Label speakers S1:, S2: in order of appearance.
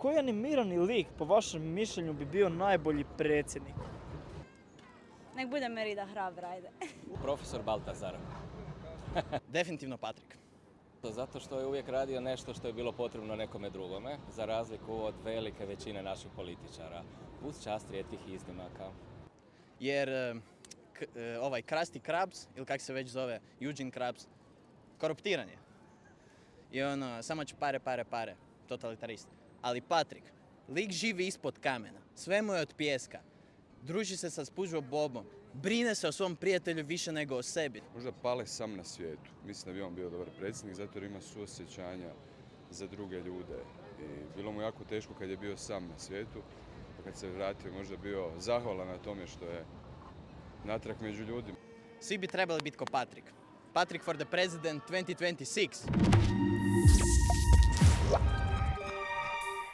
S1: koji animirani lik po vašem mišljenju bi bio najbolji predsjednik?
S2: Nek bude Merida hrabra, ajde.
S3: Profesor Baltazar.
S4: Definitivno Patrik.
S3: Zato što je uvijek radio nešto što je bilo potrebno nekome drugome, za razliku od velike većine naših političara. Uz čast rijetkih iznimaka.
S4: Jer ovaj Krusty Krabs, ili kak se već zove, Eugene Krabs, koruptiran je. I ono, samo će pare, totalitarist. Ali Patrik, lik živi ispod kamena, sve mu je od pijeska. Druži se sa Spužvom Bobom, brine se o svom prijatelju više nego o sebi.
S5: Možda Pale sam na svijetu. Mislim da bi on bio dobar predsjednik zato jer ima suosjećanja za druge ljude. I bilo mu jako teško kad je bio sam na svijetu. Pa kad se vratio možda bio zahvalan na tome što je natrag među ljudima.
S4: Svi bi trebali biti ko Patrik. Patrik for the president 2026.